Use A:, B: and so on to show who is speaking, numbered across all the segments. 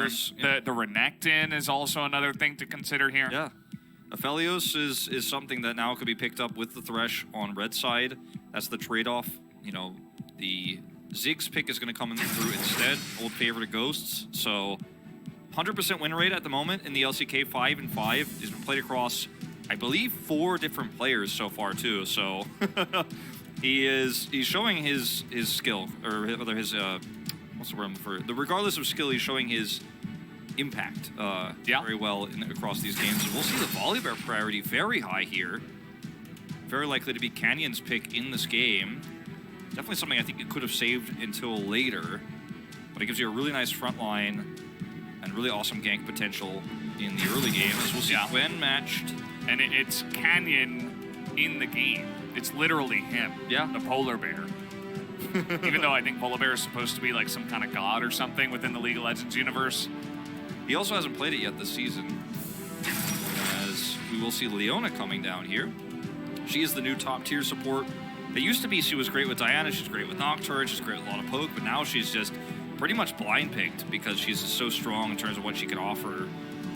A: Aphelios,
B: The Renekton is also another thing to consider here.
A: Yeah. Aphelios is something that now could be picked up with the Thresh on red side. That's the trade-off. You know, the Ziggs pick is going to come in through instead. Old favorite of Ghosts. So 100% win rate at the moment in the LCK 5-5. He's been played across, I believe, 4 different players so far too. So he's showing his skill, or rather his what's the word for the regardless of skill, he's showing his impact very well across these games. We'll see the Volibear priority very high here. Very likely to be Canyon's pick in this game. Definitely something I think it could have saved until later, but it gives you a really nice front line and really awesome gank potential in the early game, as we'll see Gwen matched.
B: And it's Canyon in the game. It's literally him, the polar bear. Even though I think polar bear is supposed to be like some kind of god or something within the League of Legends universe.
A: He also hasn't played it yet this season, as we will see Leona coming down here. She is the new top-tier support. It used to be she was great with Diana, she's great with Nocturne, she's great with a lot of poke, but now she's just pretty much blind-picked because she's just so strong in terms of what she can offer.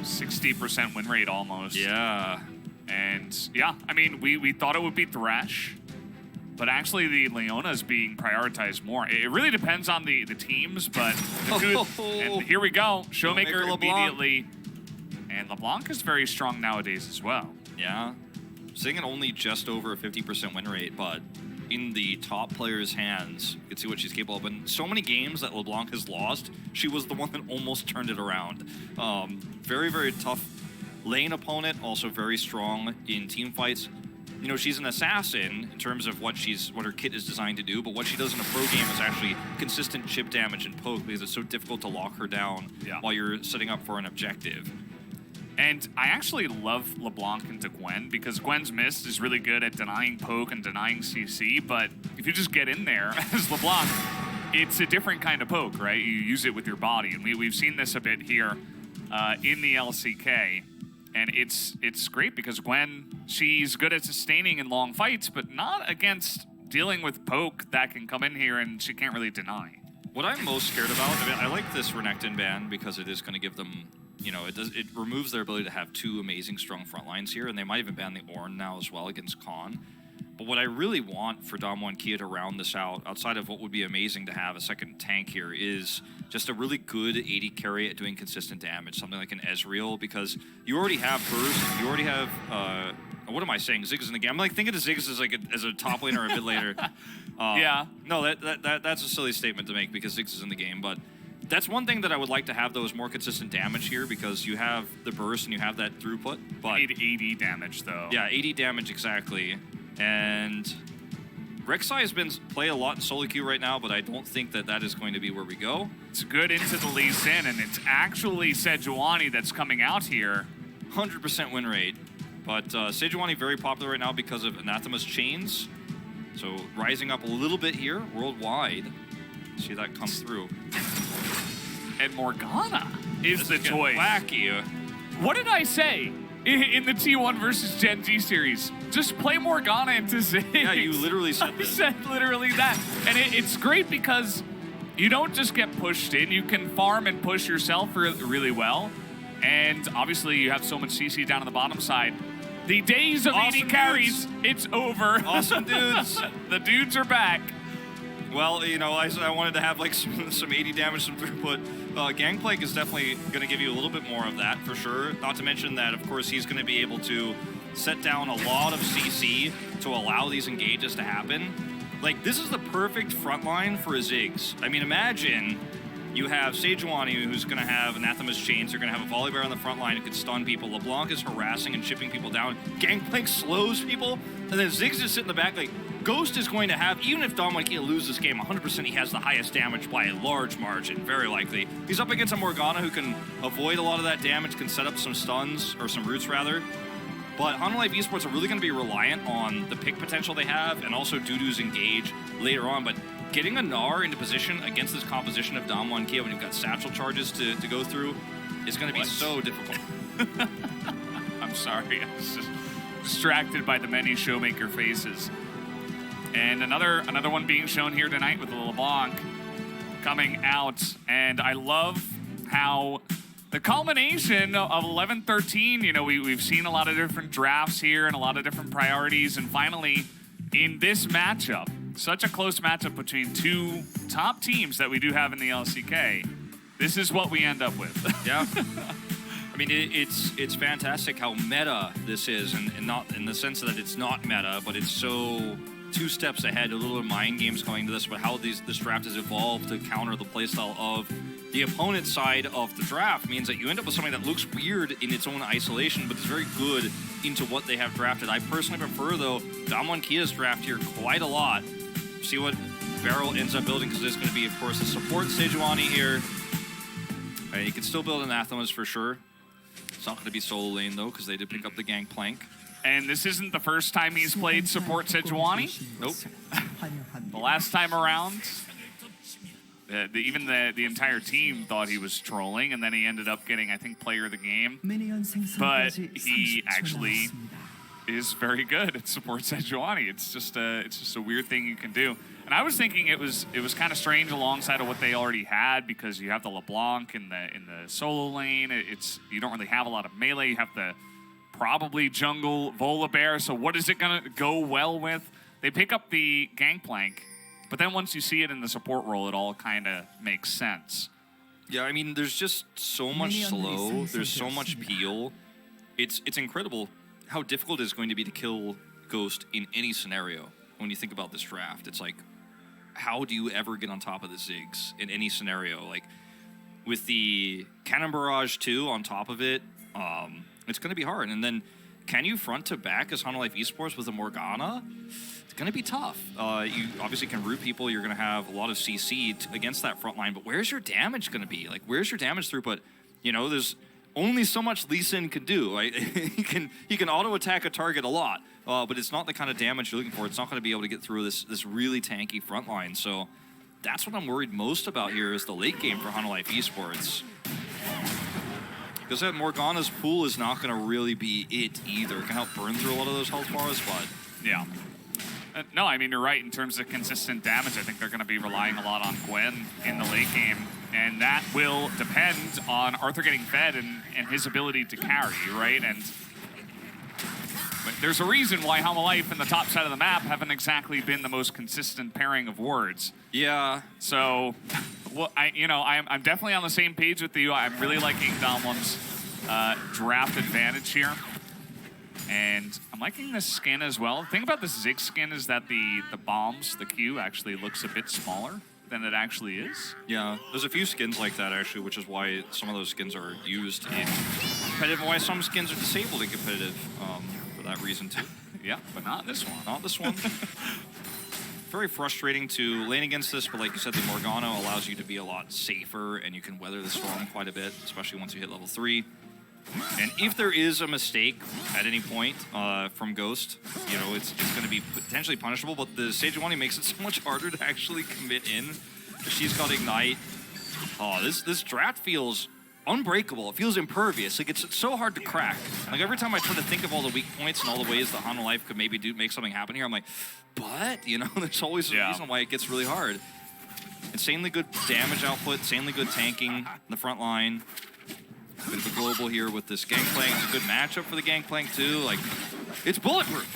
B: 60% win rate almost.
A: Yeah.
B: And yeah, I mean, we thought it would be Thresh, but actually the Leona is being prioritized more. It really depends on the teams, but and here we go, Showmaker immediately. And LeBlanc is very strong nowadays as well.
A: Yeah, sitting at only just over a 50% win rate, but in the top player's hands, you can see what she's capable of. In so many games that LeBlanc has lost, she was the one that almost turned it around. Very, very tough lane opponent, also very strong in team fights. You know, she's an assassin in terms of what her kit is designed to do, but what she does in a pro game is actually consistent chip damage and poke because it's so difficult to lock her down while you're setting up for an objective.
B: And I actually love LeBlanc into Gwen because Gwen's Mist is really good at denying poke and denying CC, but if you just get in there as LeBlanc, it's a different kind of poke, right? You use it with your body, and we've seen this a bit here in the LCK. And it's great because Gwen, she's good at sustaining in long fights, but not against dealing with poke that can come in here and she can't really deny.
A: What I'm most scared about, I mean, I like this Renekton ban because it is going to give them, you know, it removes their ability to have 2 amazing strong front lines here, and they might even ban the Ornn now as well against Khan. But what I really want for Damwon Kia to round this out, outside of what would be amazing to have a second tank here, is just a really good AD carry at doing consistent damage, something like an Ezreal, because you already have burst, you already have, what am I saying, Ziggs in the game? I'm like thinking of Ziggs as a top laner or a mid laner. No, that's a silly statement to make because Ziggs is in the game, but that's one thing that I would like to have, though, is more consistent damage here because you have the burst and you have that throughput. But
B: you need AD damage, though.
A: Yeah, AD damage, exactly. And Rek'Sai has been played a lot in solo queue right now, but I don't think that is going to be where we go.
B: It's good into the Lee Sin, and it's actually Sejuani that's coming out here.
A: 100% win rate. But Sejuani very popular right now because of Anathema's chains. So rising up a little bit here worldwide. See that come through.
B: And Morgana is the choice.
A: Wacky.
B: What did I say in the T1 versus Gen G series? Just play Morgana into Ziggs.
A: Yeah, you literally said this.
B: I said literally that. And it's great because you don't just get pushed in. You can farm and push yourself really well. And obviously you have so much CC down on the bottom side. The days of
A: awesome
B: AD carries, it's over.
A: Awesome dudes.
B: The dudes are back.
A: Well, you know, I wanted to have like some AD damage, some throughput. Gangplank is definitely going to give you a little bit more of that for sure. Not to mention that, of course, he's going to be able to set down a lot of CC to allow these engages to happen. Like, this is the perfect front line for a Ziggs. I mean, imagine you have Sejuani, who's going to have Anathema's chains. You're going to have a Volibear on the front line who can stun people. LeBlanc is harassing and chipping people down. Gangplank slows people. And then Ziggs just sit in the back like, Ghost is going to have, even if Damwon Kia loses this game, 100% he has the highest damage by a large margin, very likely. He's up against a Morgana who can avoid a lot of that damage, can set up some stuns, or some roots rather. But LoL Esports are really going to be reliant on the pick potential they have, and also Dudu's engage later on. But getting a Gnar into position against this composition of Damwon Kia when you've got satchel charges to go through is going to be so difficult.
B: I'm sorry, I was just distracted by the many Showmaker faces. And another one being shown here tonight with LeBlanc coming out. And I love how The culmination of 11-13, you know, we've seen a lot of different drafts here and a lot of different priorities. And finally, in this matchup, such a close matchup between two top teams that we do have in the LCK, this is what we end up with.
A: Yeah. I mean, it's fantastic how meta this is, and not in the sense that it's not meta, but it's so 2 steps ahead, a little mind games going to this, but how this draft has evolved to counter the playstyle of the opponent's side of the draft means that you end up with something that looks weird in its own isolation, but is very good into what they have drafted. I personally prefer, though, Damwon Kia's draft here quite a lot. See what Barrel ends up building, because there's going to be, of course, a support Sejuani here. And you can still build Anathemas for sure. It's not going to be solo lane, though, because they did pick up the Gangplank.
B: And this isn't the first time he's played support Sejuani.
A: Nope.
B: The last time around, even the entire team thought he was trolling, and then he ended up getting, I think, player of the game. But he actually is very good at support Sejuani. It's just a weird thing you can do. And I was thinking it was kind of strange alongside of what they already had, because you have the LeBlanc in the solo lane. You don't really have a lot of melee. You have the probably jungle Volibear. So what is it gonna go well with? They pick up the Gangplank, but then once you see it in the support role, it all kind of makes sense.
A: Yeah, I mean, there's just so much slow. There's so much peel. It's incredible how difficult it is going to be to kill Ghost in any scenario. When you think about this draft, it's like, how do you ever get on top of the Ziggs in any scenario? Like, with the Cannon Barrage 2 on top of it, it's going to be hard. And then, can you front to back as Hanwha Esports with a Morgana? It's going to be tough. You obviously can root people. You're going to have a lot of CC against that front line. But where's your damage going to be? Like, where's your damage throughput? You know, there's only so much Lee Sin can do. Right? he can auto attack a target a lot, but it's not the kind of damage you're looking for. It's not going to be able to get through this really tanky front line. So that's what I'm worried most about here is the late game for Hanwha Esports. Because that Morgana's pool is not going to really be it either. It can help burn through a lot of those health bars, but
B: yeah. No, I mean, you're right. In terms of consistent damage, I think they're going to be relying a lot on Gwen in the late game. And that will depend on Arthur getting fed and his ability to carry, right? And there's a reason why Hanwha Life and the top side of the map haven't exactly been the most consistent pairing of wards.
A: Yeah.
B: So, well, I'm definitely on the same page with you. I'm really liking Damwon's draft advantage here. And I'm liking this skin as well. The thing about this Ziggs skin is that the bombs, the Q, actually looks a bit smaller than it actually is.
A: Yeah, there's a few skins like that, actually, which is why some of those skins are used in competitive, and why some skins are disabled in competitive, for that reason, too.
B: Yeah, but not this one.
A: Not this one. Very frustrating to lane against this, but like you said, the Morgana allows you to be a lot safer, and you can weather the storm quite a bit, especially once you hit level 3. And if there is a mistake at any point from Ghost, you know, it's going to be potentially punishable, but the Sejuani makes it so much harder to actually commit in. She's got Ignite. Oh, this draft feels unbreakable. It feels impervious. Like, it's so hard to crack. Like, every time I try to think of all the weak points and all the ways that Hanwha Life could maybe make something happen here, I'm like, but, you know, there's always a reason why it gets really hard. Insanely good damage output, insanely good tanking in the front line. A bit of a global here with this Gangplank. It's a good matchup for the Gangplank, too. Like, it's bulletproof.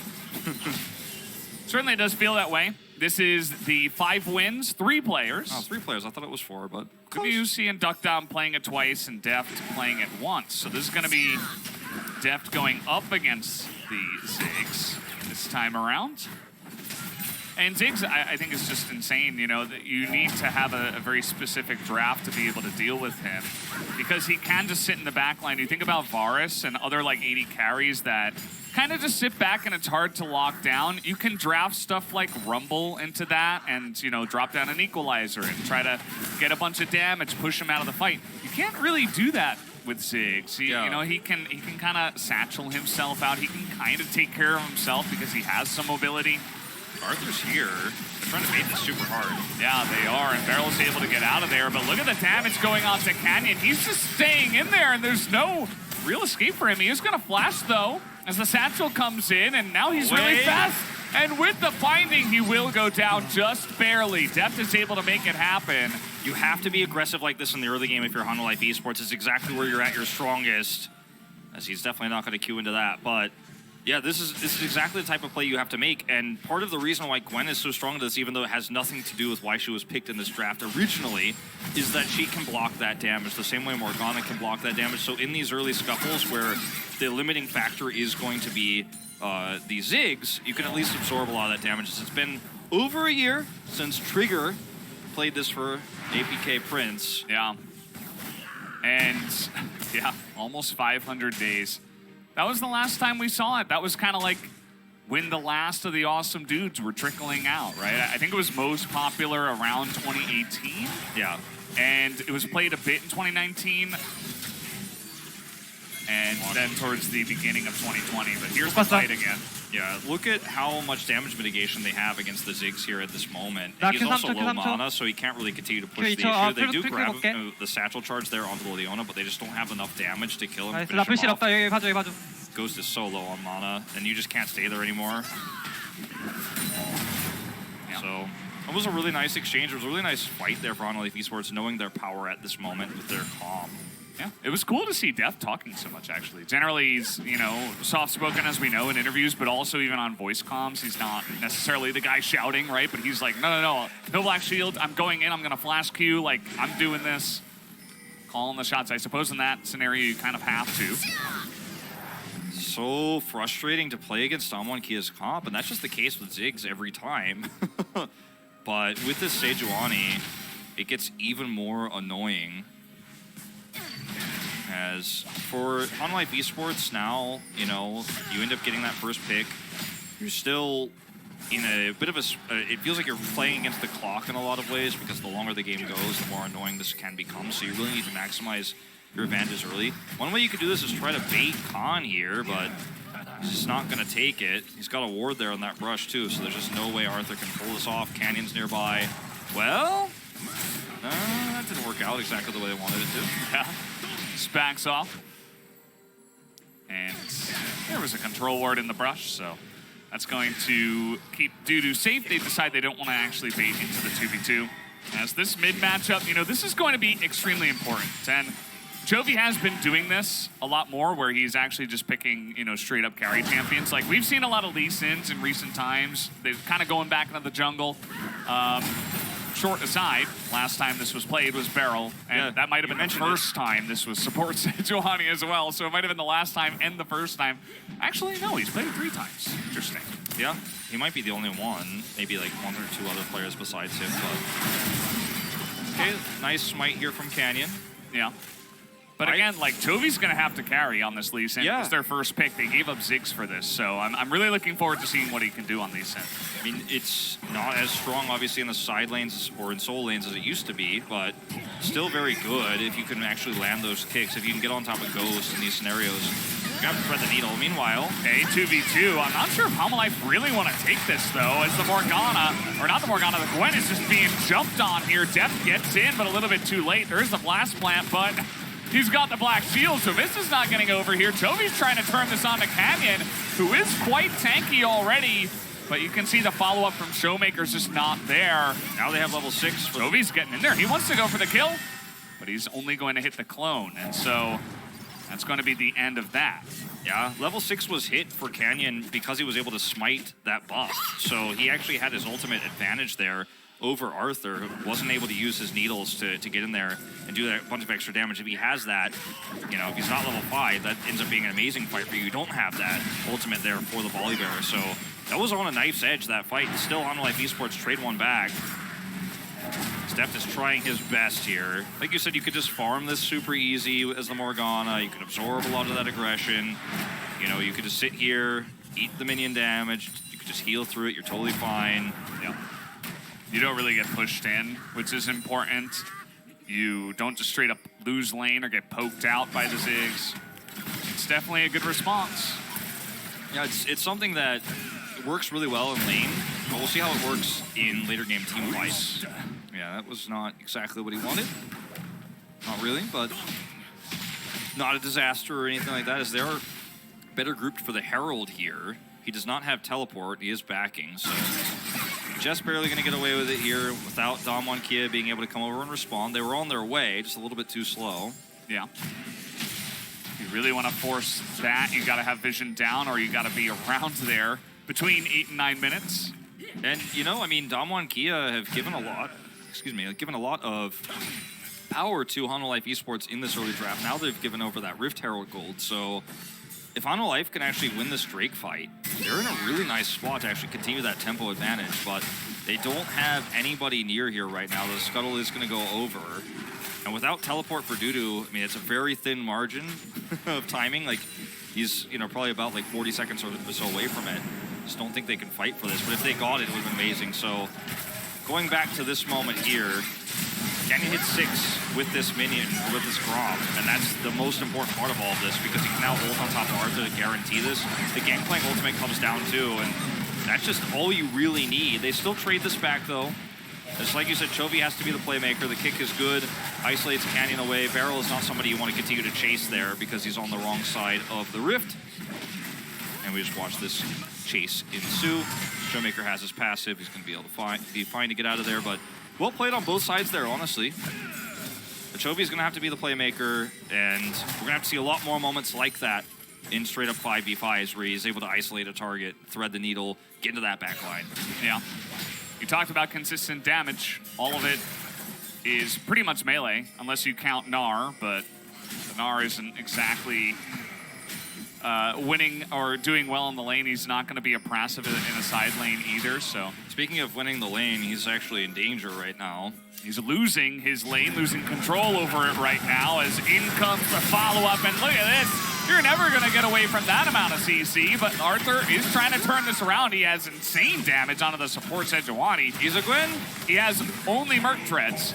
B: Certainly does feel that way. This is the 5 wins, 3 players.
A: Oh, 3 players. I thought it was 4, but
B: good news seeing Duckdown playing it twice and Deft playing it once. So this is going to be Deft going up against the Ziggs this time around. And Ziggs, I think, is just insane, you know, that you need to have a very specific draft to be able to deal with him, because he can just sit in the back line. You think about Varus and other, like, 80 carries that kind of just sit back and it's hard to lock down. You can draft stuff like Rumble into that and, you know, drop down an equalizer and try to get a bunch of damage, push him out of the fight. You can't really do that with Ziggs. You know, he can kind of satchel himself out. He can kind of take care of himself because he has some mobility.
A: Arthur's here. They're trying to make this super hard.
B: Yeah, they are, and Barrel's able to get out of there, but look at the damage going on to Canyon. He's just staying in there, and there's no real escape for him. He is going to flash, though, as the satchel comes in, and now he's really fast. And with the finding, he will go down just barely. Deft is able to make it happen.
A: You have to be aggressive like this in the early game if you're Hanwha Esports. It's exactly where you're at your strongest, as he's definitely not going to queue into that. But yeah, this is exactly the type of play you have to make. And part of the reason why Gwen is so strong at this, even though it has nothing to do with why she was picked in this draft originally, is that she can block that damage the same way Morgana can block that damage. So in these early scuffles where the limiting factor is going to be the Ziggs, you can at least absorb a lot of that damage. It's been over a year since Trigger played this for APK Prince.
B: Yeah. And yeah, almost 500 days. That was the last time we saw it. That was kind of like when the last of the awesome dudes were trickling out, right? I think it was most popular around 2018.
A: Yeah.
B: And it was played a bit in 2019. And then towards the beginning of 2020. But here's the fight again.
A: Yeah, look at how much damage mitigation they have against the Ziggs here at this moment. And he's also low mana, so he can't really continue to push the issue. They do grab the satchel charge there onto the Leona, but they just don't have enough damage to kill him.
C: 나 불실 없다. 여기 봐줘, 여기 봐줘.
A: Goes to so low on mana, and you just can't stay there anymore. Yeah. So it was a really nice exchange. It was a really nice fight there for Hanwha Esports, knowing their power at this moment with their calm.
B: Yeah, it was cool to see Deft talking so much, actually. Generally, he's, you know, soft-spoken, as we know, in interviews, but also even on voice comms, he's not necessarily the guy shouting, right? But he's like, no, no Black Shield, I'm going in, I'm going to flash Q, like, I'm doing this. Calling the shots. I suppose in that scenario, you kind of have to.
A: So frustrating to play against Damwon Kia's comp, and that's just the case with Ziggs every time. But with this Sejuani, it gets even more annoying. As for Hanwha Esports now, you know, you end up getting that first pick. You're still in a bit of a... it feels like you're playing against the clock in a lot of ways, because the longer the game goes, the more annoying this can become. So you really need to maximize your advantage early. One way you could do this is try to bait Khan here, but he's just not going to take it. He's got a ward there on that brush too, so there's just no way Arthur can pull this off. Canyon's nearby. Well, that didn't work out exactly the way they wanted it to.
B: Yeah. Backs off. And there was a control ward in the brush, so that's going to keep Dudu safe. They decide they don't want to actually bait into the 2v2. As this mid matchup, you know, this is going to be extremely important. And Jovi has been doing this a lot more, where he's actually just picking, you know, straight up carry champions. Like, we've seen a lot of Lee Sins in recent times. They're kind of going back into the jungle. Short aside, last time this was played was Beryl, and that might have been the first time this was support Sejuani as well, so it might have been the last time and the first time. Actually, no, he's played 3 times. Interesting.
A: Yeah, he might be the only one. Maybe like 1 or 2 other players besides him, but... Okay, nice smite here from Canyon.
B: Yeah. But again, like, Jovi's going to have to carry on this Lee Sin. It's their first pick. They gave up Ziggs for this, so I'm really looking forward to seeing what he can do on Lee Sin.
A: I mean, it's not as strong, obviously, in the side lanes or in soul lanes as it used to be, but still very good if you can actually land those kicks. If you can get on top of Ghost in these scenarios, you have to thread the needle. Meanwhile,
B: okay, 2v2. I'm not sure if Hanwha Life really want to take this, though, as the Morgana, or not the Morgana, the Gwen is just being jumped on here. Deft gets in, but a little bit too late. There is the blast plant, but he's got the Black Shield, so this is not getting over here. Jovi's trying to turn this on to Canyon, who is quite tanky already, but you can see the follow-up from Showmaker's just not there.
A: Now they have level 6.
B: Jovi's getting in there. He wants to go for the kill, but he's only going to hit the clone, and so that's going to be the end of that.
A: Yeah, level 6 was hit for Canyon because he was able to smite that buff, so he actually had his ultimate advantage there over Arthur, who wasn't able to use his needles to get in there and do that bunch of extra damage. If he has that, you know, if he's not level 5, that ends up being an amazing fight for you. You don't have that ultimate there for the Volibear, so that was on a knife's edge, that fight. Still, Hanwha Esports trade one back. Steph is trying his best here. Like you said, you could just farm this super easy as the Morgana. You could absorb a lot of that aggression. You know, you could just sit here, eat the minion damage. You could just heal through it. You're totally fine.
B: Yeah. You don't really get pushed in, which is important. You don't just straight up lose lane or get poked out by the Ziggs. It's definitely a good response.
A: Yeah, it's something that works really well in lane, but we'll see how it works in later game team fights. Yeah, that was not exactly what he wanted. Not really, but not a disaster or anything like that, as they're better grouped for the Herald here. He does not have teleport. He is backing, so just barely going to get away with it here without Damwon Kia being able to come over and respond. They were on their way, just a little bit too slow.
B: Yeah. You really want to force that, you got to have vision down, or you got to be around there between 8 and 9 minutes.
A: And, you know, I mean, Damwon Kia have given a lot, given a lot of power to Hanwha Life Esports in this early draft. Now they've given over that Rift Herald gold, so if Hanwha Life can actually win this Drake fight, they're in a really nice spot to actually continue that tempo advantage, but they don't have anybody near here right now. The Scuttle is going to go over. And without teleport for Dudu, I mean, it's a very thin margin of timing. Like, he's, you know, probably about like 40 seconds or so away from it. Just don't think they can fight for this, but if they got it, it would have been amazing. So going back to this moment here, can you hit 6 with this minion, with this Grom? And that's the most important part of all of this, because you can now ult on top of Arthur to guarantee this. The Gangplank ultimate comes down too, and that's just all you really need. They still trade this back though. Just like you said, Chovy has to be the playmaker. The kick is good, isolates Canyon away. Barrel is not somebody you want to continue to chase there because he's on the wrong side of the rift. And we just watch this chase ensue. Showmaker has his passive. He's going to be able to be fine to get out of there, but well played on both sides there, honestly. But Chovy's going to have to be the playmaker, and we're going to have to see a lot more moments like that in straight-up 5v5s where he's able to isolate a target, thread the needle, get into that back line.
B: Yeah. You talked about consistent damage. All of it is pretty much melee, unless you count Gnar, but the Gnar isn't exactly winning or doing well in the lane. He's not going to be oppressive in a side lane either, so.
A: Speaking of winning the lane, he's actually in danger right now.
B: He's losing his lane, losing control over it right now as in comes the follow-up, and look at this. You're never going to get away from that amount of CC, but Arthur is trying to turn this around. He has insane damage onto the support Sejuani.
A: He's a Gwen.
B: He has only Merc Treads.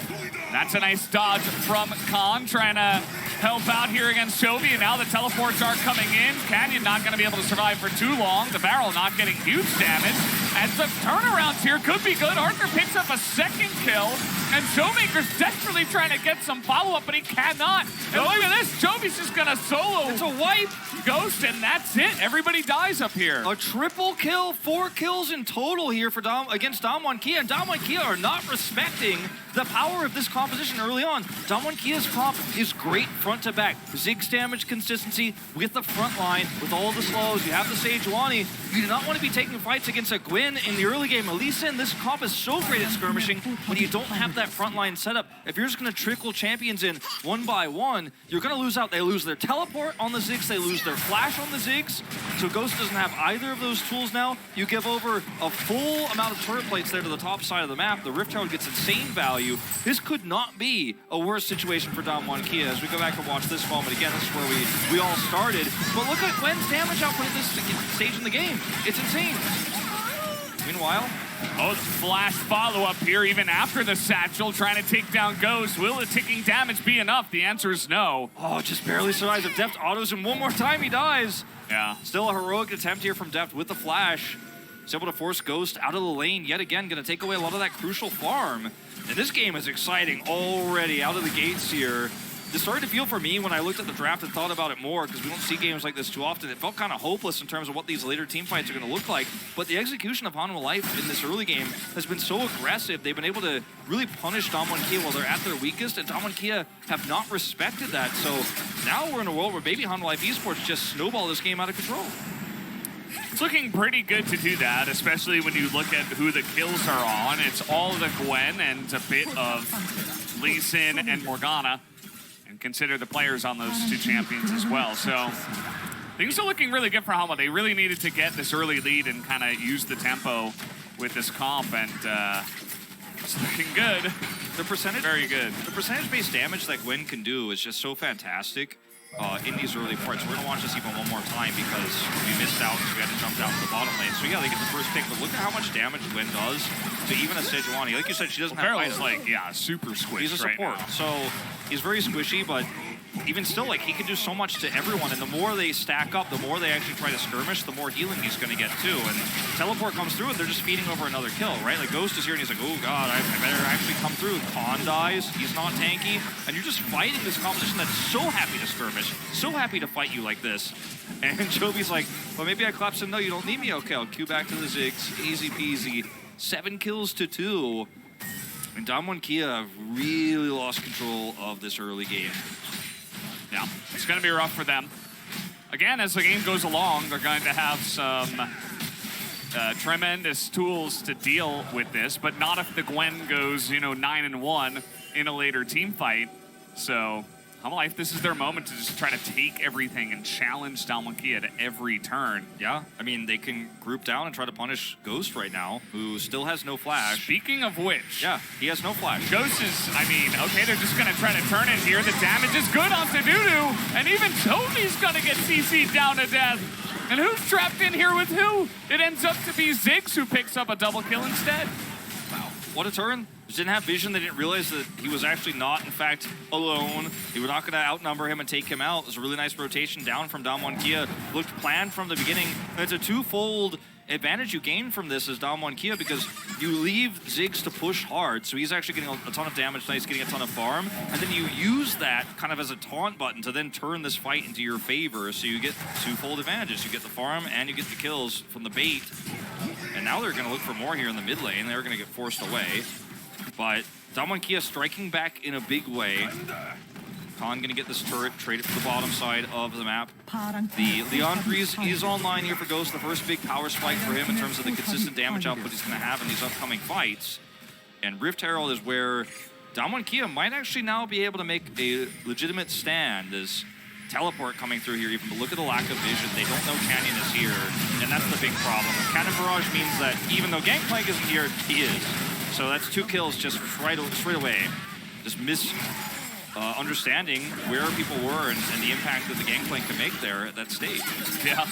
B: That's a nice dodge from Khan, trying to help out here against Chovy, and now the teleports are coming in. Canyon not going to be able to survive for too long. The barrel not getting huge damage. As the turnarounds here could be good. Arthur picks up a second kill, and Showmaker's desperately trying to get some follow-up, but he cannot. And look at this, Jovi's just gonna solo.
A: It's a wipe.
B: Ghost, and that's it. Everybody dies up here.
A: A triple kill, 4 kills in total here for against Damwon Kia, and Damwon Kia are not respecting the power of this composition early on. Damwon Kia's comp is great front to back. Ziggs damage consistency with the front line, with all the slows. You have the Sejuani. You do not want to be taking fights against a Gwen in the early game. Elisa, this comp is so great at skirmishing when you don't have that front line setup. If you're just going to trickle champions in one by one, you're going to lose out. They lose their teleport on the Ziggs. They lose their flash on the Ziggs. So Ghost doesn't have either of those tools now. You give over a full amount of turret plates there to the top side of the map. The Rift Herald gets insane value. This could not be a worse situation for Damwon Kia. As we go back and watch this moment again, this is where we all started. But look at Gwen's damage output at this stage in the game. It's insane. Meanwhile,
B: oh, flash follow-up here, even after the satchel, trying to take down Ghost. Will the ticking damage be enough? The answer is no.
A: Oh, just barely survives. If Deft autos him one more time, he dies.
B: Yeah.
A: Still a heroic attempt here from Deft with the flash. He's able to force Ghost out of the lane yet again, going to take away a lot of that crucial farm. And this game is exciting already out of the gates here. This started to feel for me when I looked at the draft and thought about it more, because we don't see games like this too often. It felt kind of hopeless in terms of what these later team fights are going to look like. But the execution of Hanwha Life in this early game has been so aggressive. They've been able to really punish Damwon Kia while they're at their weakest, and Damwon Kia have not respected that. So now we're in a world where maybe Hanwha Life Esports just snowball this game out of control.
B: It's looking pretty good to do that, especially when you look at who the kills are on. It's all the Gwen and a bit of Lee Sin and Morgana. And consider the players on those two champions as well. So things are looking really good for Hanwha. They really needed to get this early lead and kind of use the tempo with this comp, and it's looking good.
A: The percentage,
B: very good.
A: The percentage-based damage that Gwen can do is just so fantastic in these early parts. We're gonna watch this even one more time because we missed out because we had to jump down to the bottom lane. So yeah, they get the first pick, but look at how much damage Gwen does to even a Sejuani. Like you said, she doesn't have
B: Barrel's like, yeah, super squishy.
A: He's a support,
B: right now.
A: so he's very squishy, but even still, like, he can do so much to everyone, and the more they stack up, the more they actually try to skirmish, the more healing he's going to get too. And teleport comes through, and they're just feeding over another kill, right? Like, Ghost is here, and he's like, oh god, I better actually come through. Khan dies, he's not tanky, and you're just fighting this competition that's so happy to skirmish, so happy to fight you like this. And Jovi's like, well, maybe I collapse him. No, you don't need me. Okay, I'll queue back to the Ziggs. Easy peasy. 7 kills to 2. And Damwon Kia have really lost control of this early game.
B: Yeah, it's going to be rough for them. Again, as the game goes along, they're going to have some tremendous tools to deal with this, but not if the Gwen goes, 9-1 in a later team fight. So, Hanwha, this is their moment to just try to take everything and challenge Damwon Kia at every turn.
A: Yeah, I mean, they can group down and try to punish Ghost right now, who still has no flash.
B: Speaking of which...
A: Yeah, he has no flash.
B: Ghost is, okay, they're just going to try to turn it here. The damage is good on Sudoku, and even Toby's going to get CC'd down to death. And who's trapped in here with who? It ends up to be Ziggs who picks up a double kill instead.
A: Wow, what a turn. Just didn't have vision. They didn't realize that he was actually not, in fact, alone. They were not going to outnumber him and take him out. It was a really nice rotation down from Damwon Kia. Looked planned from the beginning. And it's a twofold advantage you gain from this as Damwon Kia, because you leave Ziggs to push hard, so he's actually getting a ton of damage, nice, getting a ton of farm, and then you use that kind of as a taunt button to then turn this fight into your favor, so you get twofold advantages. You get the farm and you get the kills from the bait. And now they're going to look for more here in the mid lane. They're going to get forced away. But Damwon Kia striking back in a big way. Khan going to get this turret, trade it to the bottom side of the map. The Leandries is online here for Ghost, the first big power spike for him in terms of the consistent damage output he's going to have in these upcoming fights. And Rift Herald is where Damwon Kia might actually now be able to make a legitimate stand as teleport coming through here even, but look at the lack of vision. They don't know Canyon is here, and that's the big problem. Cannon Barrage means that even though Gangplank isn't here, he is. So that's 2 kills just straight away. Just understanding where people were and the impact that the Gangplank can make there at that stage.
B: Yeah.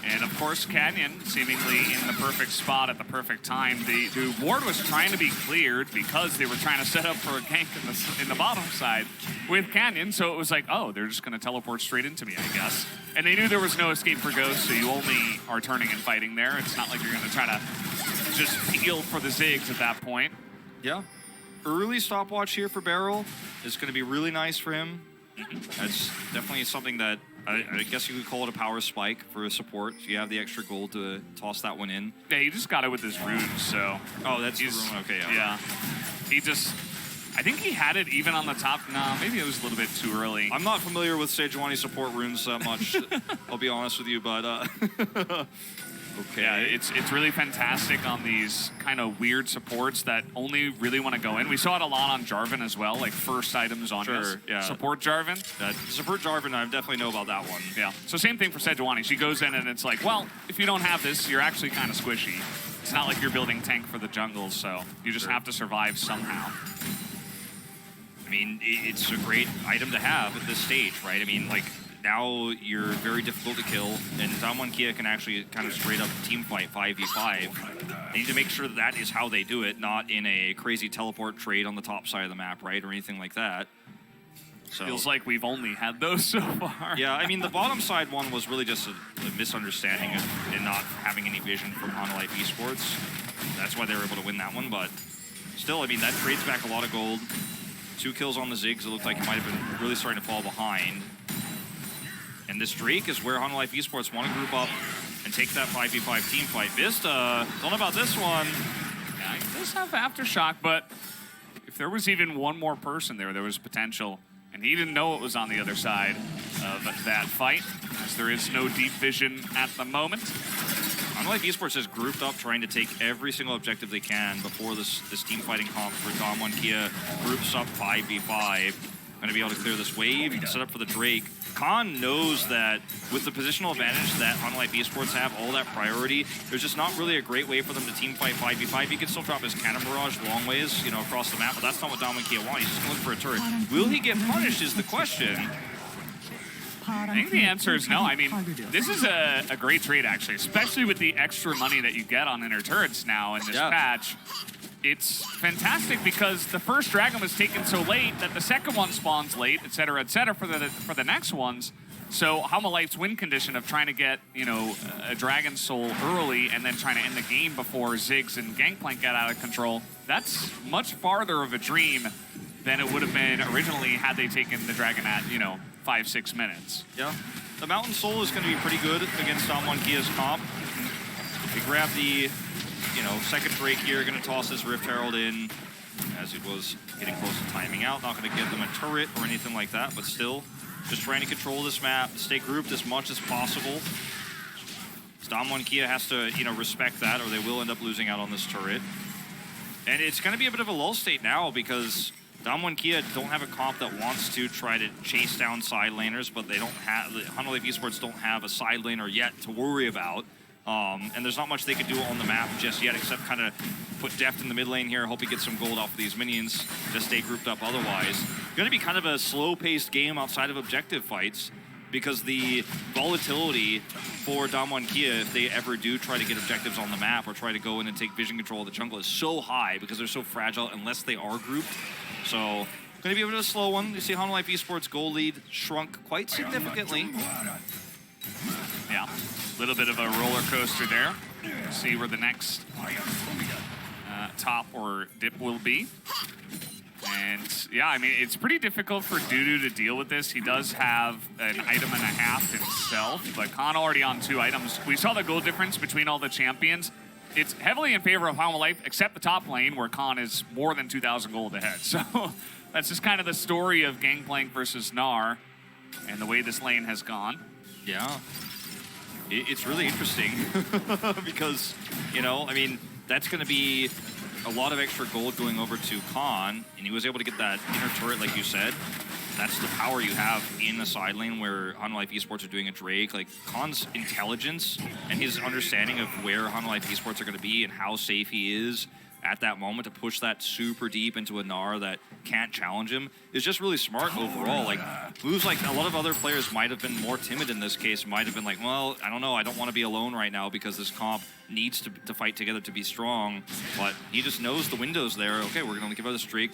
B: And of course, Canyon seemingly in the perfect spot at the perfect time. The ward was trying to be cleared because they were trying to set up for a gank in the bottom side with Canyon. So it was like, oh, they're just going to teleport straight into me, I guess. And they knew there was no escape for Ghost, so you only are turning and fighting there. It's not like you're going to try to just heal for the Ziggs at that point.
A: Yeah. Early stopwatch here for Barrel is going to be really nice for him. That's definitely something that I guess you could call it a power spike for a support. You have the extra gold to toss that one in.
B: Yeah, he just got it with his rune, so...
A: Oh, that's the rune. Okay, yeah.
B: Yeah. He just... I think he had it even on the top. Nah, maybe it was a little bit too early.
A: I'm not familiar with Sejuani support runes that much, I'll be honest with you, but... Okay.
B: Yeah, it's really fantastic on these kind of weird supports that only really want to go in. We saw it a lot on Jarvan as well, like first items on his support Jarvan.
A: Support Jarvan, I definitely know about that one.
B: Yeah, so same thing for Sejuani. She goes in and it's like, well, if you don't have this, you're actually kind of squishy. It's not like you're building tank for the jungle, so you just have to survive somehow.
A: I mean, it's a great item to have at this stage, right? I mean, like, now you're very difficult to kill, and Damwon Kia can actually kind of straight up team fight 5v5. They need to make sure that is how they do it, not in a crazy teleport trade on the top side of the map, right, or anything like that. So,
B: feels like we've only had those so far.
A: Yeah, I mean, the bottom side one was really just a misunderstanding and not having any vision from HLE Esports. That's why they were able to win that one, but still, I mean, that trades back a lot of gold. 2 kills on the Ziggs. It looked like he might have been really starting to fall behind. And this Drake is where HLE Esports want to group up and take that 5v5 team fight. Vista, don't know about this one.
B: Yeah, he does have Aftershock, but if there was even one more person there, there was potential. And he didn't know it was on the other side of that fight, as there is no deep vision at the moment.
A: HLE Esports has grouped up trying to take every single objective they can before this team fighting comp for Damwon Kia groups up 5v5. Going to be able to clear this wave. You can set up for the Drake. Khan knows that with the positional advantage that HLE Esports have, all that priority, there's just not really a great way for them to team fight 5v5. He can still drop his Cannon Barrage long ways, you know, across the map, but that's not what Damwon Kia wants. He's just going to look for a turret. Will he get punished is the question.
B: I think the answer is no. I mean, this is a great trade, actually, especially with the extra money that you get on inner turrets now in this patch. it's fantastic because the first dragon was taken so late that the second one spawns late, et cetera, for the next ones. So Hanwha Life's win condition of trying to get, you know, a Dragon Soul early and then trying to end the game before Ziggs and Gangplank got out of control, that's much farther of a dream than it would have been originally had they taken the Dragon at, you know, 5-6 minutes.
A: Yeah. The Mountain Soul is going to be pretty good against Damwon Kia's comp. They grab the, you know, second break here, going to toss this Rift Herald in as it was getting close to timing out. Not going to give them a turret or anything like that, but still just trying to control this map, stay grouped as much as possible. Damwon Kia has to, you know, respect that or they will end up losing out on this turret. And it's going to be a bit of a lull state now because Damwon Kia don't have a comp that wants to try to chase down side laners, but they don't have, Hanwha Life Esports don't have a side laner yet to worry about. And there's not much they can do on the map just yet except kind of put depth in the mid lane here, hope he gets some gold off of these minions, just stay grouped up otherwise. Going to be kind of a slow-paced game outside of objective fights because the volatility for Damwon Kia, if they ever do try to get objectives on the map or try to go in and take vision control of the jungle, is so high because they're so fragile unless they are grouped. So, going to be a bit of a slow one. You see Hanwha Life Esports goal lead shrunk quite significantly.
B: Yeah, a little bit of a roller coaster there. See where the next top or dip will be. And yeah, I mean, it's pretty difficult for Dudu to deal with this. He does have an item and a half himself, but Khan already on 2 items. We saw the gold difference between all the champions. It's heavily in favor of Hanwha Life, except the top lane, where Khan is more than 2,000 gold ahead. So that's just kind of the story of Gangplank versus Gnar and the way this lane has gone.
A: Yeah. It's really interesting because, you know, I mean, that's going to be a lot of extra gold going over to Khan, and he was able to get that inner turret, like you said. That's the power you have in the side lane where Hanwha Life Esports are doing a Drake. Like, Khan's intelligence and his understanding of where Hanwha Life Esports are going to be and how safe he is at that moment to push that super deep into a Gnar that can't challenge him is just really smart overall. Like, moves like a lot of other players might have been more timid in this case, might have been like, well, I don't know, I don't want to be alone right now because this comp needs to fight together to be strong. But he just knows the window's there. Okay, we're going to give out a streak.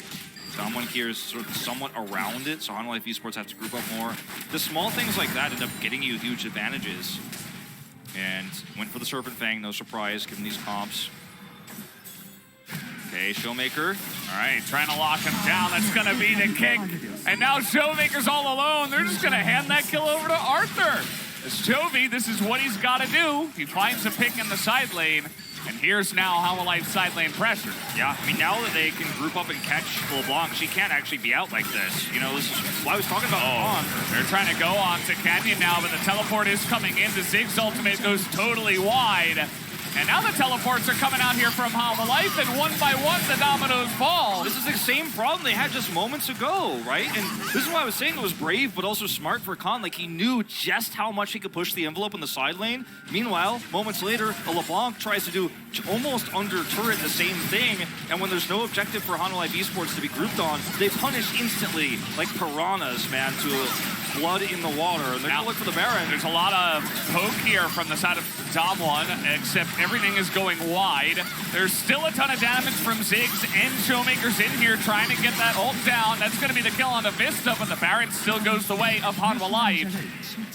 A: Damwon here is sort of somewhat around it, so Hanwha Life Esports have to group up more. The small things like that end up getting you huge advantages. And went for the Serpent Fang, no surprise, given these comps. Okay, Showmaker.
B: All right, trying to lock him down. That's going to be the kick. And now Showmaker's all alone. They're just going to hand that kill over to Arthur. As Chovy, this is what he's got to do. He finds a pick in the side lane. And here's now Hanwha Life's side lane pressure.
A: Yeah, I mean, now that they can group up and catch LeBlanc, she can't actually be out like this. You know, this is why I was talking about LeBlanc.
B: They're trying to go on to Canyon now, but the teleport is coming in. The Ziggs ultimate goes totally wide. And now the teleports are coming out here from Hanwha Life, and one by one, the dominoes fall.
A: This is the same problem they had just moments ago, right? And this is why I was saying it was brave, but also smart for Khan. Like, he knew just how much he could push the envelope in the side lane. Meanwhile, moments later, a LeBlanc tries to do almost under turret the same thing, and when there's no objective for Hanwha Life Esports to be grouped on, they punish instantly, like piranhas, man, to blood in the water. And they're going to look for the Baron.
B: There's a lot of poke here from the side of Damwon, except everything is going wide. There's still a ton of damage from Ziggs and Showmaker's in here trying to get that ult down. That's going to be the kill on the Vista, but the Baron still goes the way of Hanwha Life.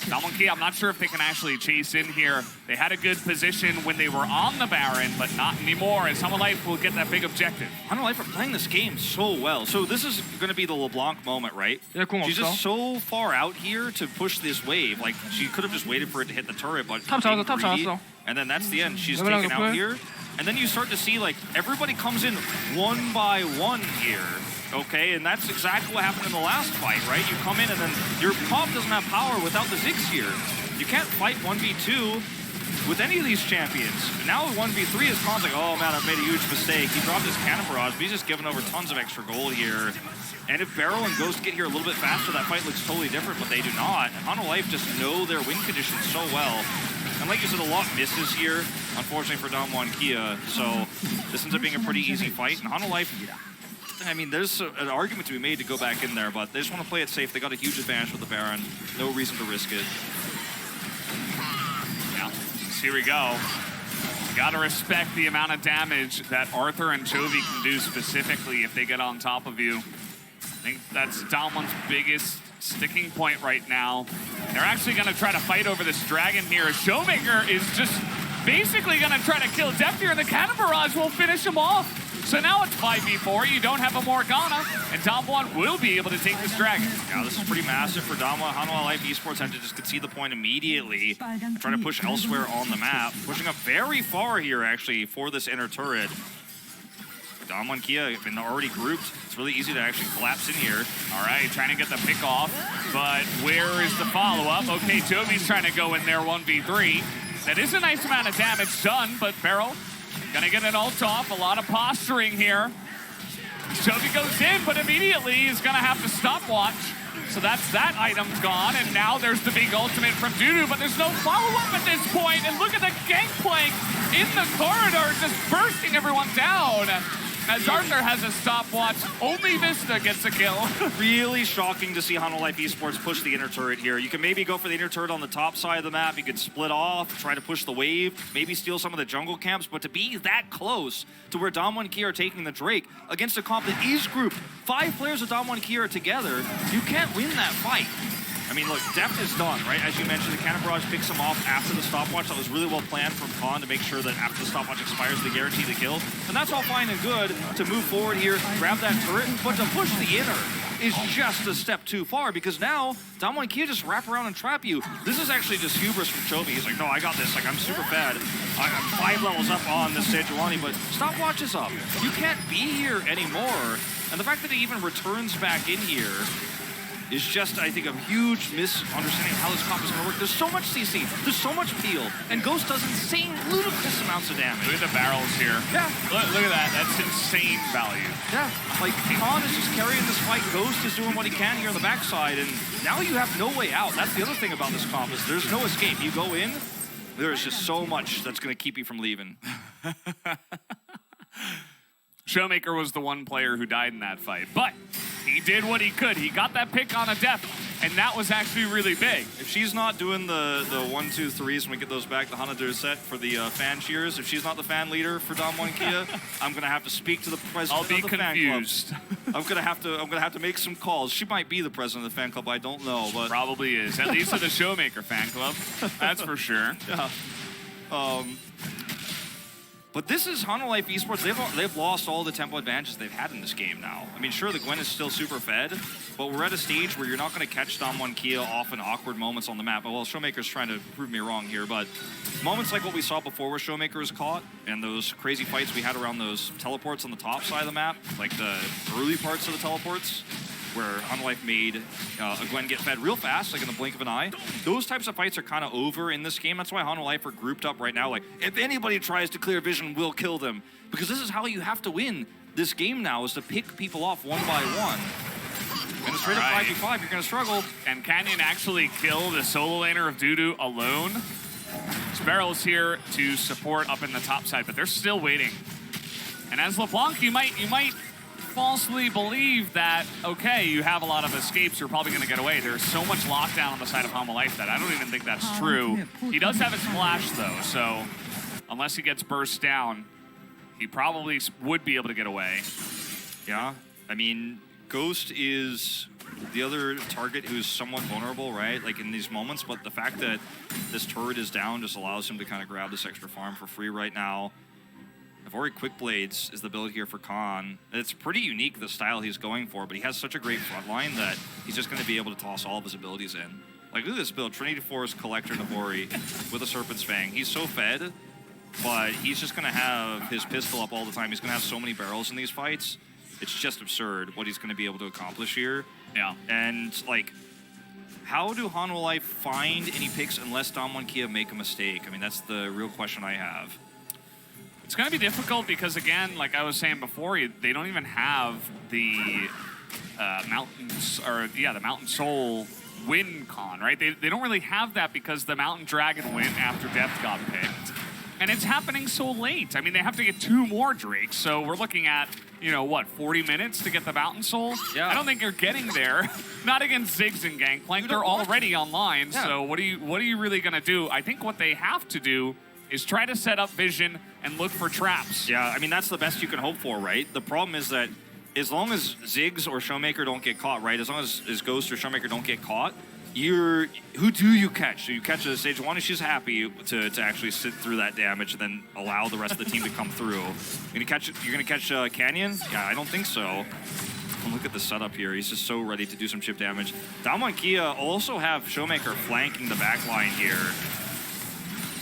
B: Damwon Kia, I'm not sure if they can actually chase in here. They had a good position when they were on the Baron, but not anymore, as Hanwha Life will get that big objective.
A: Hanwha Life are playing this game so well. So this is going to be the LeBlanc moment, right? She's just so far out here to push this wave. Like, she could have just waited for it to hit the turret, but and then that's the end. She's taken out here. And then you start to see, like, everybody comes in one by one here. Okay, and that's exactly what happened in the last fight, right? You come in and then your comp doesn't have power without the Ziggs here. You can't fight 1v2 with any of these champions. Now with 1v3, his Khan's like, oh man, I've made a huge mistake. He dropped his cannon barrage, but he's just giving over tons of extra gold here. And if Barrow and Ghost get here a little bit faster, that fight looks totally different, but they do not. And Hanwha Life just know their win conditions so well. And like you said, a lot misses here, unfortunately for Damwon Kia. So this ends up being a pretty easy fight. And Hanwha Life, I mean, there's an argument to be made to go back in there, but they just want to play it safe. They got a huge advantage with the Baron. No reason to risk it.
B: Yeah, here we go. Gotta respect the amount of damage that Arthur and Chovy can do specifically if they get on top of you. I think that's Damwon's biggest sticking point right now. They're actually gonna try to fight over this dragon here. Showmaker is just basically gonna try to kill Deft here, and the Cannon Barrage will finish him off. So now it's 5v4, you don't have a Morgana, and Damwon will be able to take this dragon.
A: Yeah, this is pretty massive for Damwon. Hanwha Life Esports have to just concede the point immediately, trying to push elsewhere on the map. Pushing up very far here, actually, for this inner turret. Damwon Kia have been already grouped. It's really easy to actually collapse in here.
B: All right, trying to get the pick off, but where is the follow-up? Okay, Toby's trying to go in there 1v3. That is a nice amount of damage done, but Beryl gonna get an ult off. A lot of posturing here. Toby goes in, but immediately he's gonna have to stopwatch. So that's that item gone, and now there's the big ultimate from Dudu, but there's no follow-up at this point. And look at the gangplank in the corridor, just bursting everyone down. As Arthur has a stopwatch, only Vista gets a kill.
A: Really shocking to see Hanwha Life Esports push the inner turret here. You can maybe go for the inner turret on the top side of the map. You could split off, try to push the wave, maybe steal some of the jungle camps, but to be that close to where Damwon Kia are taking the Drake against a comp that is grouped, 5 players of Damwon Kia are together, you can't win that fight. I mean, look, Deft is done, right? As you mentioned, the Cannon Barrage picks him off after the stopwatch. That was really well planned from Khan to make sure that after the stopwatch expires, they guarantee the kill. And that's all fine and good to move forward here, grab that turret, but to push the inner is just a step too far, because now Damwon Kia just wrap around and trap you. This is actually just hubris from Chovy. He's like, no, I got this. Like, I'm super fed. I'm 5 levels up on this Sejuani, but stopwatch is up. You can't be here anymore. And the fact that he even returns back in here is just, I think, a huge misunderstanding of how this comp is going to work. There's so much CC, there's so much peel, and Ghost does insane, ludicrous amounts of damage.
B: Look at the barrels here.
A: Yeah.
B: Look at that. That's insane value.
A: Yeah, like, Khan is just carrying this fight. Ghost is doing what he can here on the backside, and now you have no way out. That's the other thing about this comp, is there's no escape. You go in, there's just so much that's going to keep you from leaving.
B: Showmaker was the one player who died in that fight, but he did what he could. He got that pick on a Deft, and that was actually really big.
A: If she's not doing the 1, 2, 3s when we get those back, the Hanadur set for the fan cheers, if she's not the fan leader for Damwon Kia, I'm gonna have to speak to the president of the
B: confused.
A: fan club. I'm gonna have to make some calls. She might be the president of the fan club, I don't know, but
B: Probably is. At least to the Showmaker fan club. That's for sure.
A: yeah. But this is Hanwha Life Esports. They've lost all the tempo advantages they've had in this game now. I mean, sure, the Gwen is still super fed, but we're at a stage where you're not going to catch Damwon Kia off in awkward moments on the map. Well, Showmaker's trying to prove me wrong here, but moments like what we saw before where Showmaker was caught, and those crazy fights we had around those teleports on the top side of the map, like the early parts of the teleports, where Hanwha Life made a Gwen get fed real fast, like in the blink of an eye. Those types of fights are kind of over in this game. That's why Hanwha Life are grouped up right now. Like, if anybody tries to clear vision, we'll kill them. Because this is how you have to win this game now, is to pick people off one by one. And a straight up 5v5, you're going to struggle.
B: Can Canyon actually kill the solo laner of Dudu alone? Sparrow's here to support up in the top side, but they're still waiting. And as LeBlanc, you might falsely believe that, okay, you have a lot of escapes, you're probably going to get away. There's so much lockdown on the side of Hanwha Life that I don't even think that's true. He does have his flash, though, so unless he gets burst down, he probably would be able to get away.
A: Yeah, I mean, Ghost is the other target who's somewhat vulnerable, right? Like in these moments, but the fact that this turret is down just allows him to kind of grab this extra farm for free right now. Ivori Quick Blades is the build here for Khan. It's pretty unique, the style he's going for, but he has such a great front line that he's just going to be able to toss all of his abilities in. Like, look at this build, Trinity Force, Collector, Ivori with a Serpent's Fang. He's so fed, but he's just going to have his pistol up all the time. He's going to have so many barrels in these fights. It's just absurd what he's going to be able to accomplish here.
B: Yeah.
A: And, like, how do Hanwha Life find any picks unless Damwon Kia make a mistake? I mean, that's the real question I have.
B: It's going to be difficult because, again, like I was saying before, they don't even have the the Mountain Soul win con, right? They don't really have that because the Mountain Dragon win after Deft got picked. And it's happening so late. I mean, they have to get 2 more Drakes, so we're looking at, you know, what, 40 minutes to get the Mountain Soul?
A: Yeah.
B: I don't think you're getting there. Not against Ziggs and Gangplank. They're already online, so what are you really going to do? I think what they have to do is try to set up vision and look for traps.
A: Yeah, I mean, that's the best you can hope for, right? The problem is that as long as Ziggs or Showmaker don't get caught, right? As long as Ghost or Showmaker don't get caught, who do you catch? So you catch a Stage 1 and she's happy to actually sit through that damage and then allow the rest of the team to come through. You're gonna catch Canyon? Yeah, I don't think so. And look at the setup here. He's just so ready to do some chip damage. Damwon Kia also have Showmaker flanking the backline here.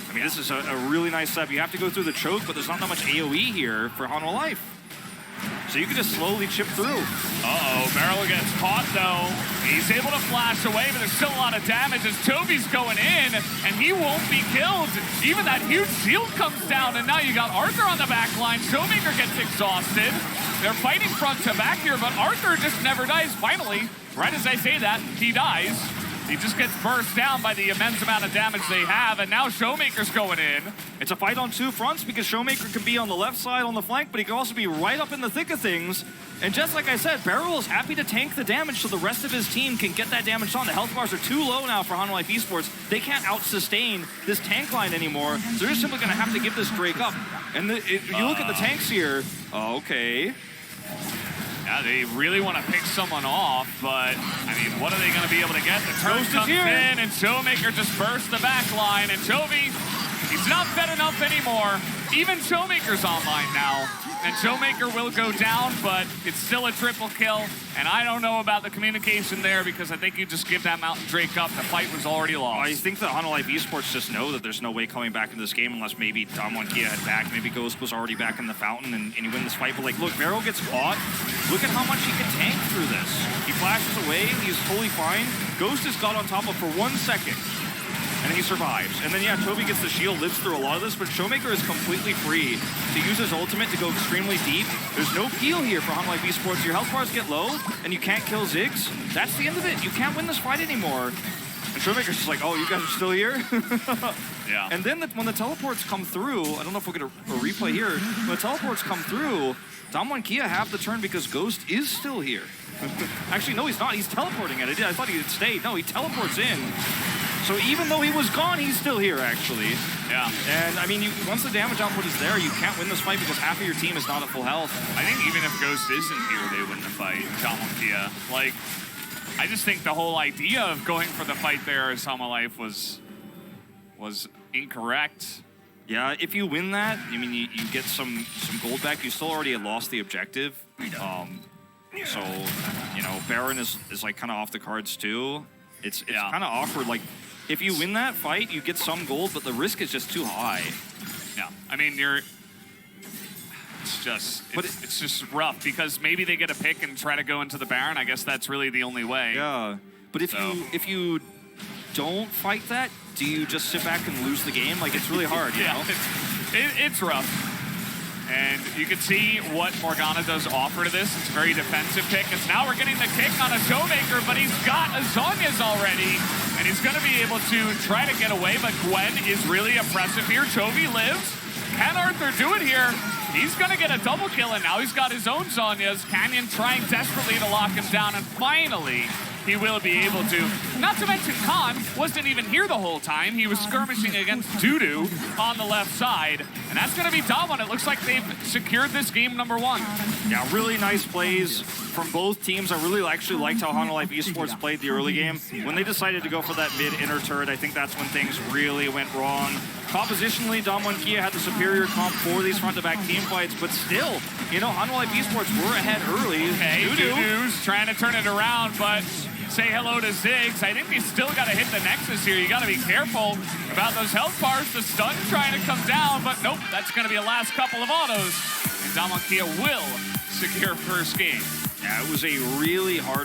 A: I mean, this is a really nice setup. You have to go through the choke, but there's not that much AoE here for Hanwha Life. So you can just slowly chip through.
B: Uh-oh, Beryl gets caught though. He's able to flash away, but there's still a lot of damage as Toby's going in, and he won't be killed. Even that huge shield comes down, and now you got Arthur on the back line. Showmaker gets exhausted. They're fighting front to back here, but Arthur just never dies. Finally, right as I say that, he dies. He just gets burst down by the immense amount of damage they have, and now Showmaker's going in.
A: It's a fight on two fronts because Showmaker can be on the left side on the flank, but he can also be right up in the thick of things. And just like I said, Beryl is happy to tank the damage so the rest of his team can get that damage on. The health bars are too low now for Hanwha Life Esports. They can't out-sustain this tank line anymore, so they're simply going to have to give this Drake up. And you look at the tanks here, okay.
B: Yeah, they really want to pick someone off, but, I mean, what are they going to be able to get? The turn comes in, and Showmaker just bursts the back line, and Toby, he's not fed enough anymore. Even Showmaker's online now, and Showmaker will go down, but it's still a triple kill, and I don't know about the communication there because I think you just give that Mountain Drake up. The fight was already lost.
A: I think that Hanwha Life Esports just know that there's no way coming back into this game unless maybe Damwon Kia had back, maybe Ghost was already back in the fountain, and you win this fight. But like, look, Beryl gets caught. Look at how much he can tank through this. He flashes away, he's fully fine. Ghost is got on top of for 1 second. And he survives. And then, yeah, Toby gets the shield, lives through a lot of this, but Showmaker is completely free to use his ultimate to go extremely deep. There's no peel here for Hanwha Life Esports. Your health bars get low, and you can't kill Ziggs. That's the end of it. You can't win this fight anymore. And Showmaker's just like, oh, you guys are still here?
B: Yeah.
A: And then when the teleports come through, I don't know if we'll get a replay here. When the teleports come through, Damwon Kia have the turn because Ghost is still here. Actually, no, he's not. He's teleporting at it. I thought he had stayed. No, he teleports in. So even though he was gone, he's still here, actually.
B: Yeah.
A: And, I mean, once the damage output is there, you can't win this fight because half of your team is not at full health.
B: I think even if Ghost isn't here, they win the fight, Damwon Kia. Like, I just think the whole idea of going for the fight there as Hanwha Life was incorrect.
A: Yeah, if you win that, I mean, you get some gold back. You still already had lost the objective. So, you know, Baron is like, kind of off the cards, too. It's kind of awkward. Like, if you win that fight, you get some gold, but the risk is just too high.
B: Yeah, I mean, it's just rough because maybe they get a pick and try to go into the Baron. I guess that's really the only way.
A: Yeah, but if you don't fight that, do you just sit back and lose the game? Like, it's really hard, you know?
B: It's rough. And you can see what Morgana does offer to this. It's a very defensive pick. Because now we're getting the kick on a Showmaker, but he's got a Zhonya's already. And he's going to be able to try to get away, but Gwen is really oppressive here. Chovy lives. Can Arthur do it here? He's going to get a double kill, and now he's got his own Zhonya's. Canyon trying desperately to lock him down, and finally, he will be able to. Not to mention Khan wasn't even here the whole time. He was skirmishing against Dudu on the left side. And that's going to be Damwon. It looks like they've secured this game number 1.
A: Yeah, really nice plays from both teams. I really actually liked how Hanwha Life Esports played the early game. When they decided to go for that mid-inner turret, I think that's when things really went wrong. Compositionally, Damwon Kia had the superior comp for these front-to-back team fights, but still, you know, Hanwha Life Esports were ahead early.
B: Okay, Dudu's trying to turn it around, but say hello to Ziggs. I think he's still got to hit the Nexus here. You got to be careful about those health bars. The stun trying to come down, but nope, that's going to be a last couple of autos. And Damwon Kia will secure first game.
A: Yeah, it was a really hard